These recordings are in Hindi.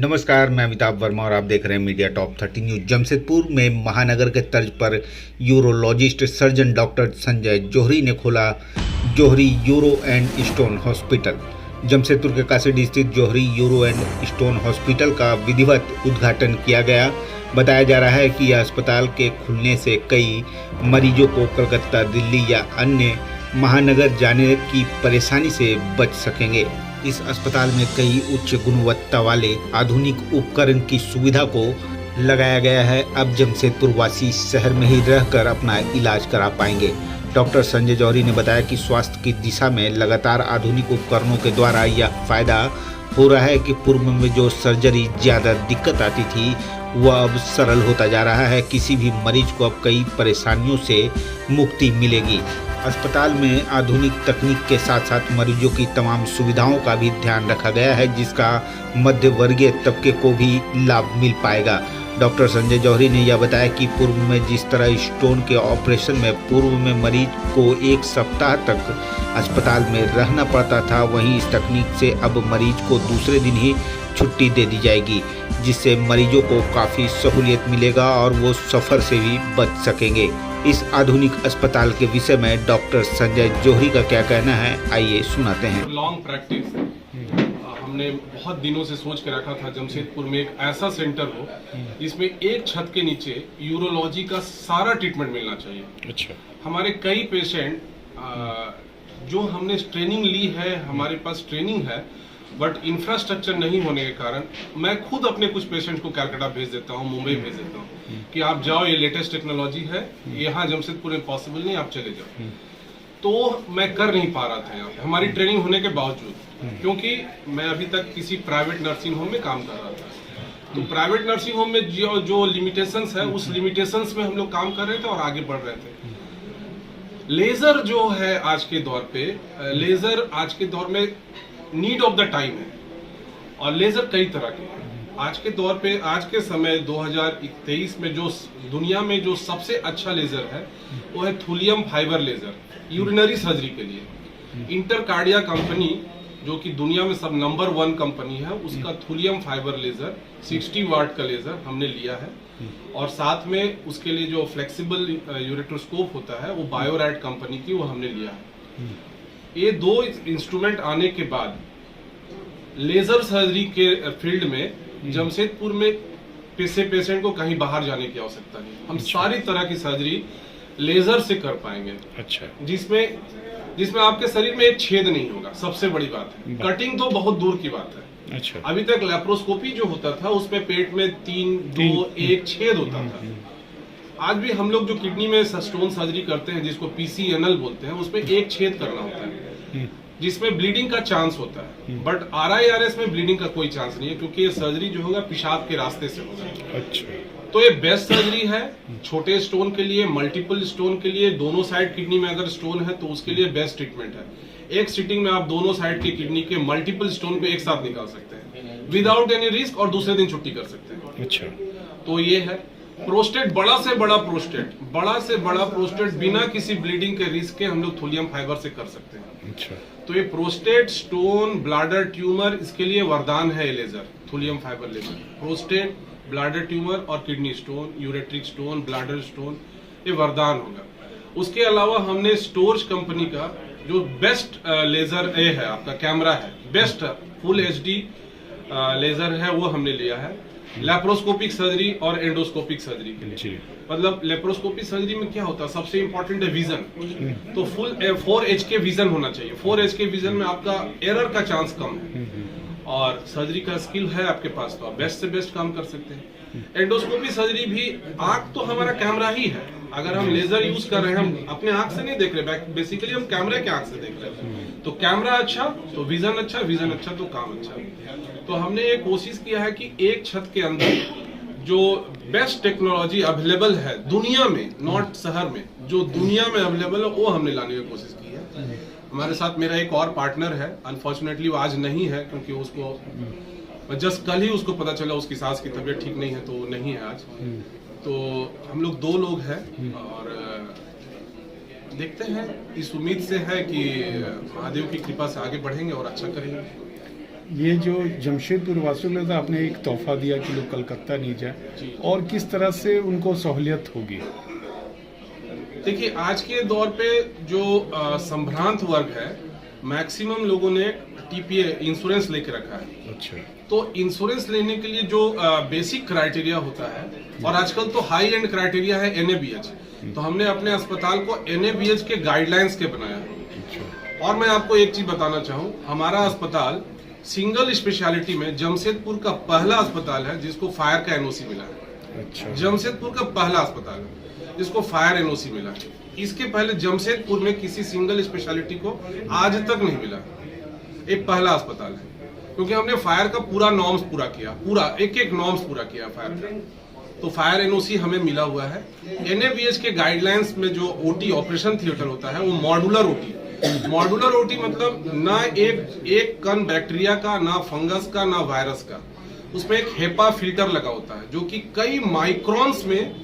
नमस्कार, मैं अमिताभ वर्मा और आप देख रहे हैं मीडिया टॉप 30 न्यूज। जमशेदपुर में महानगर के तर्ज पर urologist surgeon doctor Sanjay Johri ने खोला Johri uro and stone hospital. Jamshedpur के काशीडीह स्थित Johri uro and stone hospital का विधिवत उद्घाटन किया गया। बताया जा रहा है कि यह अस्पताल के खुलने से कई मरीजों को कलकत्ता, दिल्ली या अन्य महानगर जाने की परेशानी से बच सकेंगे। इस अस्पताल में कई उच्च गुणवत्ता वाले आधुनिक उपकरण की सुविधा को लगाया गया है। अब जमशेदपुर वासी शहर में ही रहकर अपना इलाज करा पाएंगे। डॉक्टर संजय जौहरी ने बताया कि स्वास्थ्य की दिशा में लगातार आधुनिक उपकरणों के द्वारा यह फायदा हो रहा है कि पूर्व में जो सर्जरी ज़्यादा दिक्कत आती थी वह अब सरल होता जा रहा है। किसी भी मरीज को अब कई परेशानियों से मुक्ति मिलेगी। अस्पताल में आधुनिक तकनीक के साथ साथ मरीजों की तमाम सुविधाओं का भी ध्यान रखा गया है, जिसका मध्य वर्गीय तबके को भी लाभ मिल पाएगा। डॉक्टर संजय जौहरी ने यह बताया कि पूर्व में जिस तरह स्टोन के ऑपरेशन में पूर्व में मरीज को 1 सप्ताह तक अस्पताल में रहना पड़ता था, वहीं इस तकनीक से अब मरीज को दूसरे दिन ही छुट्टी दे दी जाएगी, जिससे मरीजों को काफ़ी सहूलियत मिलेगा और वो सफ़र से भी बच सकेंगे। इस आधुनिक अस्पताल के विषय में डॉक्टर संजय जौहरी का क्या कहना है, आइए सुनाते हैं। लॉन्ग प्रैक्टिस हमने बहुत दिनों से सोच के रखा था जमशेदपुर में एक ऐसा सेंटर हो जिसमें एक छत के नीचे यूरोलॉजी का सारा ट्रीटमेंट मिलना चाहिए। अच्छा। हमारे कई पेशेंट जो हमने ट्रेनिंग ली है, हमारे पास ट्रेनिंग है, बट इंफ्रास्ट्रक्चर नहीं होने के कारण मैं खुद अपने कुछ पेशेंट को कलकत्ता भेज देता हूँ, मुंबई भेज देता हूँ कि आप जाओ, ये लेटेस्ट टेक्नोलॉजी है, यहाँ जमशेदपुर में पॉसिबल नहीं, आप चले जाओ। तो मैं कर नहीं पा रहा था यहाँ पे हमारी ट्रेनिंग होने के बावजूद, क्योंकि मैं अभी तक किसी प्राइवेट नर्सिंग होम में काम कर रहा था। तो प्राइवेट नर्सिंग होम में जो लिमिटेशंस है, उस लिमिटेशंस में हम लोग काम कर रहे थे और आगे बढ़ रहे थे। लेजर जो है आज के दौर पे, लेजर आज के दौर में नीड ऑफ द टाइम है और लेजर कई तरह के हैं। आज के दौर पे, आज के समय 2023 में जो दुनिया में जो सबसे अच्छा लेजर है वो है thulium fibre laser, urinary surgery के लिए। इंटरकार्डिया कंपनी जो कि दुनिया में सब नंबर 1 कंपनी है, उसका थूलियम फाइबर लेजर 60 वाट का लेजर हमने लिया है और साथ में उसके लिए जो फ्लेक्सिबल यूरेट्रोस्कोप होता है वो बायोरैट कंपनी की, वो हमने लिया है। ये 2 इंस्ट्रूमेंट आने के बाद लेजर सर्जरी के फील्ड में जमशेदपुर में पेशेंट को कहीं बाहर जाने की आवश्यकता नहीं। हम सारी तरह की सर्जरी लेजर से कर पाएंगे। अच्छा। जिसमें आपके शरीर में एक छेद नहीं होगा, सबसे बड़ी बात है। कटिंग तो बहुत दूर की बात है। अच्छा। अभी तक लेप्रोस्कोपी जो होता था उसमें पेट में 1 छेद होता था। आज भी हम लोग जो किडनी में स्टोन सर्जरी करते हैं, जिसको PCNL बोलते हैं, उसमें 1 छेद करना होता है जिसमें ब्लीडिंग का चांस होता है। बट RIRS में ब्लीडिंग का कोई चांस नहीं है, क्योंकि ये सर्जरी जो होगा पेशाब के रास्ते से होगा। अच्छा। तो ये बेस्ट सर्जरी है छोटे स्टोन के लिए, मल्टीपल स्टोन के लिए। दोनों साइड किडनी में अगर स्टोन है तो उसके लिए बेस्ट ट्रीटमेंट है। एक सिटिंग में आप दोनों साइड की किडनी के मल्टीपल स्टोन को एक साथ निकाल सकते हैं विदाउट एनी रिस्क और दूसरे दिन छुट्टी कर सकते हैं। अच्छा। तो ये है प्रोस्टेट, बड़ा से बड़ा प्रोस्टेट बिना किसी ब्लीडिंग के रिस्क के हम लोग थूलियम फाइबर से कर सकते हैं। अच्छा। तो ये प्रोस्टेट, स्टोन, ब्लैडर ट्यूमर, इसके लिए वरदान है ये laser, thulium fibre laser. Prostate, bladder tumour और kidney stone, ureteric stone, bladder stone, ये वरदान होगा। उसके अलावा हमने स्टोर्ज कंपनी का जो बेस्ट लेजर ये है, आपका कैमरा है, बेस्ट फुल HD लेजर है, वो हमने लिया है लेप्रोस्कोपिक सर्जरी और एंडोस्कोपिक सर्जरी के लिए। मतलब लेप्रोस्कोपिक सर्जरी में क्या होता है, सबसे इंपॉर्टेंट है विजन। तो फुल 4H के विजन होना चाहिए। 4H के विजन में आपका एरर का चांस कम है और सर्जरी का स्किल है आपके पास, तो आप बेस्ट से बेस्ट काम कर सकते हैं। एंडोस्कोपी सर्जरी भी, आंख तो हमारा कैमरा ही है। अगर हम लेजर यूज कर रहे हैं, हम अपने आंख से नहीं देख रहे, बेसिकली हम कैमरे के आंख से देख रहे हैं। तो कैमरा अच्छा तो विजन अच्छा, विजन अच्छा तो काम अच्छा। तो हमने ये कोशिश किया है कि एक छत के अंदर जो बेस्ट टेक्नोलॉजी अवेलेबल है दुनिया में, नॉट शहर में, जो दुनिया में अवेलेबल है, वो हमने लाने की कोशिश की है। हमारे साथ मेरा एक और पार्टनर है, अनफॉर्चुनेटली वो आज नहीं है, क्योंकि उसको जस्ट कल ही उसको पता चला उसकी सास की तबीयत ठीक नहीं है, तो वो नहीं है आज। तो हम लोग 2 लोग हैं और देखते हैं, इस उम्मीद से है कि महादेव की कृपा से आगे बढ़ेंगे और अच्छा करेंगे। ये जो जमशेदपुर वासियों के लिए तो आपने एक तोहफा दिया कि लोग कलकत्ता नहीं जाए, जी। और किस तरह से उनको सहूलियत होगी? देखिए, आज के दौर पे जो संभ्रांत वर्ग है, मैक्सिमम लोगों ने टीपीए इंश्योरेंस लेके रखा है। अच्छा। तो इंश्योरेंस लेने के लिए जो बेसिक क्राइटेरिया होता है, और आजकल तो हाई एंड क्राइटेरिया है एनएबीएच, तो हमने अपने अस्पताल को एनएबीएच के गाइडलाइंस के बनाया है। अच्छा। और मैं आपको एक चीज बताना चाहूँ, हमारा अस्पताल सिंगल स्पेशलिटी में जमशेदपुर का पहला अस्पताल है जिसको फायर का एनओसी मिला है। अच्छा। जमशेदपुर का पहला अस्पताल है जिसको फायर एनओसी मिला है। इसके पहले जमशेदपुर में किसी सिंगल स्पेशलिटी को आज तक नहीं मिला। ये पहला अस्पताल है क्योंकि हमने फायर का पूरा नॉर्म्स पूरा किया, पूरा एक नॉर्म्स पूरा किया फायर का। तो फायर एनओसी हमें मिला हुआ है। एनएबीएच के गाइडलाइंस में जो ओटी ऑपरेशन थिएटर होता है वो मॉड्यूलर ओटी। मॉड्यूलर ओटी मतलब ना एक कण बैक्टीरिया का, ना फंगस का, ना वायरस का। उसमें एक हेपा फिल्टर लगा होता है जो कि कई माइक्रोन्स में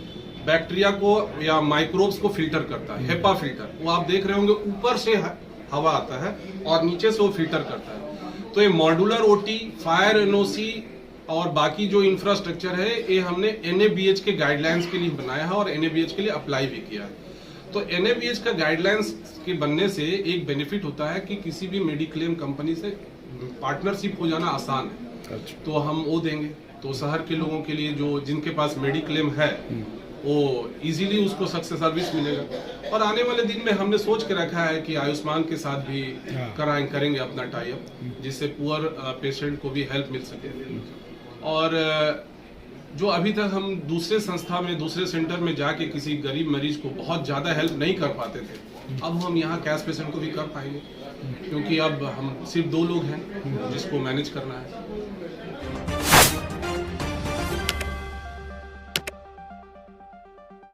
बैक्टीरिया को या माइक्रोब्स को फिल्टर करता है। हेपा फिल्टर वो आप देख रहे होंगे, ऊपर से हवा आता है और नीचे से वो फिल्टर करता है। तो ये मॉड्यूलर ओटी, फायर एनओसी और बाकी जो इंफ्रास्ट्रक्चर है ये हमने एनएबीएच के गाइडलाइंस के लिए बनाया है और एनएबीएच के लिए अप्लाई भी किया है। तो एनएबीएच का गाइडलाइंस के बनने से एक बेनिफिट होता है कि किसी भी मेडिक्लेम कंपनी से पार्टनरशिप हो जाना आसान है। अच्छा। तो हम वो देंगे, तो शहर के लोगों के लिए जो जिनके पास मेडिक्लेम है वो इजीली उसको सक्सेस सर्विस मिलेगा। और आने वाले दिन में हमने सोच के रखा है कि आयुष्मान के साथ भी करेंगे अपना टाई अप, जिससे पुअर पेशेंट को भी हेल्प मिल सके। और जो अभी तक हम दूसरे संस्था में, दूसरे सेंटर में जाके किसी गरीब मरीज को बहुत ज्यादा हेल्प नहीं कर पाते थे, अब हम यहाँ कैश पेशेंट को भी कर पाएंगे क्योंकि अब हम सिर्फ 2 लोग हैं जिसको मैनेज करना है।